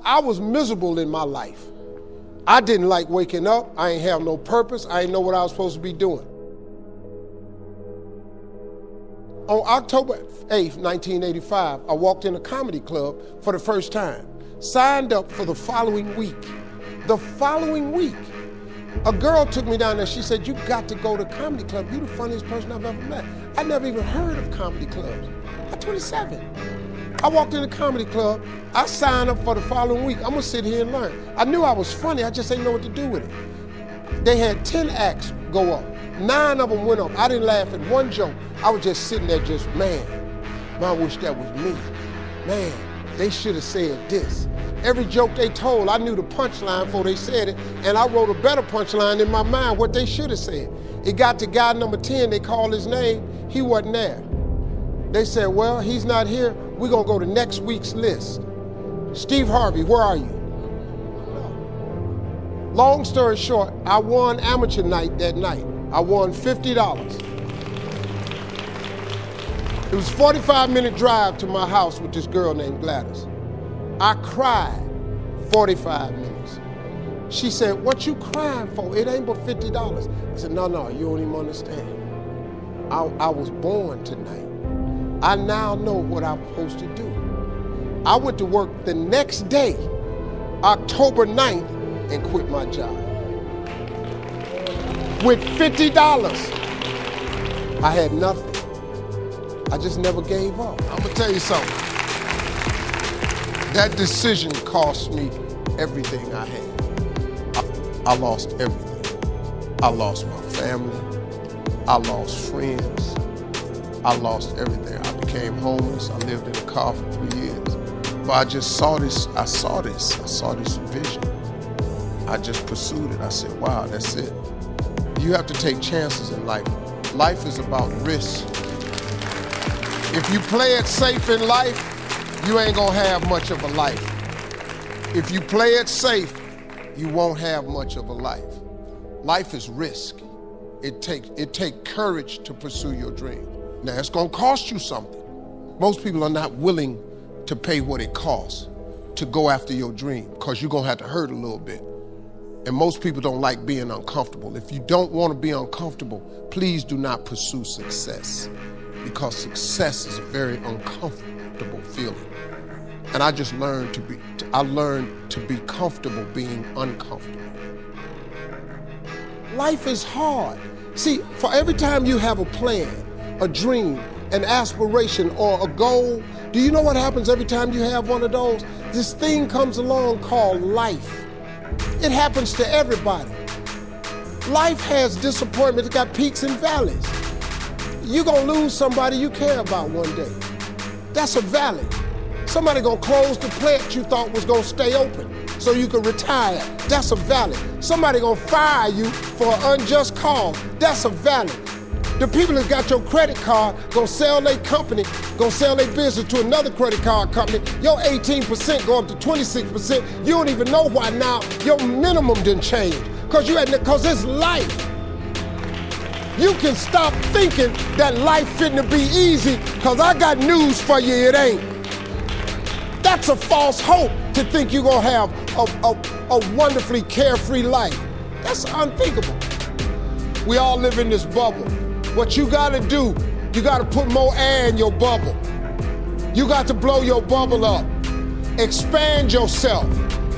I was miserable in my life. I didn't like waking up. I ain't have no purpose. I ain't know what I was supposed to be doing. On October 8th, 1985, I walked in a comedy club for the first time. Signed up for the following week. The following week, a girl took me down there. She said, "You got to go to comedy club. You're the funniest person I've ever met." I never even heard of comedy clubs. I'm 27. I walked in the comedy club. I signed up for the following week. I'm gonna sit here and learn. I knew I was funny. I just didn't know what to do with it. They had 10 acts go up. 9 of them went up. I didn't laugh at one joke. I was just sitting there just, man, I wish that was me. Man, they should have said this. Every joke they told, I knew the punchline before they said it, and I wrote a better punchline in my mind, what they should have said. It got to guy number 10, they called his name, he wasn't there. They said, well, he's not here, we're gonna go to next week's list. Steve Harvey, where are you? Long story short, I won amateur night that night. I won $50. It was a 45-minute drive to my house with this girl named Gladys. I cried 45 minutes. She said, "What you crying for? It ain't but $50. I said, no, you don't even understand. I was born tonight. I now know what I'm supposed to do. I went to work the next day, October 9th, and quit my job. With $50, I had nothing. I just never gave up. I'm gonna tell you something. That decision cost me everything I had. I lost everything. I lost my family. I lost friends. I lost everything. I became homeless. I lived in a car for 3 years. But I just saw this. I saw this vision. I just pursued it. I said, wow, that's it. You have to take chances in life. Life is about risk. If you play it safe in life, you ain't gonna have much of a life. If you play it safe, you won't have much of a life. Life is risk. It takes courage to pursue your dream. Now, it's gonna cost you something. Most people are not willing to pay what it costs to go after your dream, because you're gonna have to hurt a little bit. And most people don't like being uncomfortable. If you don't want to be uncomfortable, please do not pursue success, because success is a very uncomfortable feeling. And I just learned to be comfortable being uncomfortable. Life is hard. See, for every time you have a plan, a dream, an aspiration, or a goal, do you know what happens every time you have one of those? This thing comes along called life. It happens to everybody. Life has disappointment. It's got peaks and valleys. You're gonna lose somebody you care about one day. That's a valley. Somebody gonna close the plant you thought was gonna stay open so you could retire. That's a valley. Somebody gonna fire you for an unjust cause. That's a valley. The people that got your credit card gonna sell their company, gonna sell their business to another credit card company. Your 18% go up to 26%. You don't even know why now your minimum didn't change. Cause it's life. You can stop thinking that life fitting to be easy, cause I got news for you, it ain't. That's a false hope to think you're gonna have a wonderfully carefree life. That's unthinkable. We all live in this bubble. What you gotta do, you gotta put more air in your bubble. You got to blow your bubble up. Expand yourself.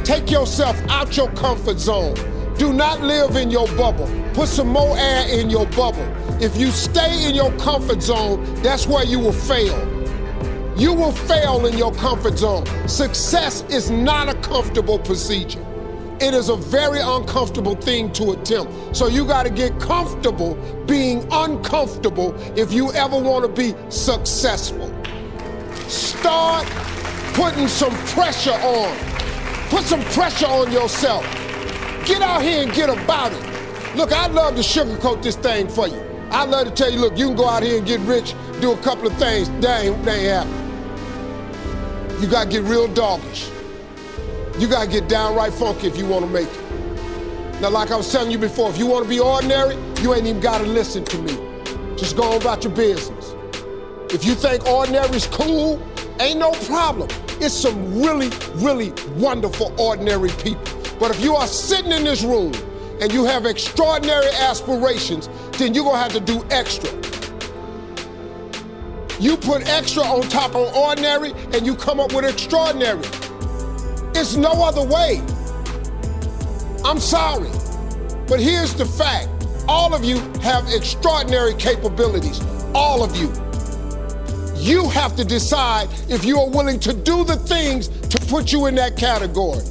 Take yourself out your comfort zone. Do not live in your bubble. Put some more air in your bubble. If you stay in your comfort zone, that's where you will fail. You will fail in your comfort zone. Success is not a comfortable procedure. It is a very uncomfortable thing to attempt. So you gotta get comfortable being uncomfortable if you ever wanna be successful. Start putting some pressure on. Put some pressure on yourself. Get out here and get about it. Look, I'd love to sugarcoat this thing for you. I'd love to tell you, look, you can go out here and get rich, do a couple of things. That ain't happening. You gotta get real doggish. You gotta get downright funky if you wanna make it. Now, like I was telling you before, if you wanna be ordinary, you ain't even gotta listen to me. Just go on about your business. If you think ordinary is cool, ain't no problem. It's some really, really wonderful, ordinary people. But if you are sitting in this room and you have extraordinary aspirations, then you're gonna have to do extra. You put extra on top of ordinary and you come up with extraordinary. It's no other way. I'm sorry, but here's the fact. All of you have extraordinary capabilities, all of you. You have to decide if you are willing to do the things to put you in that category.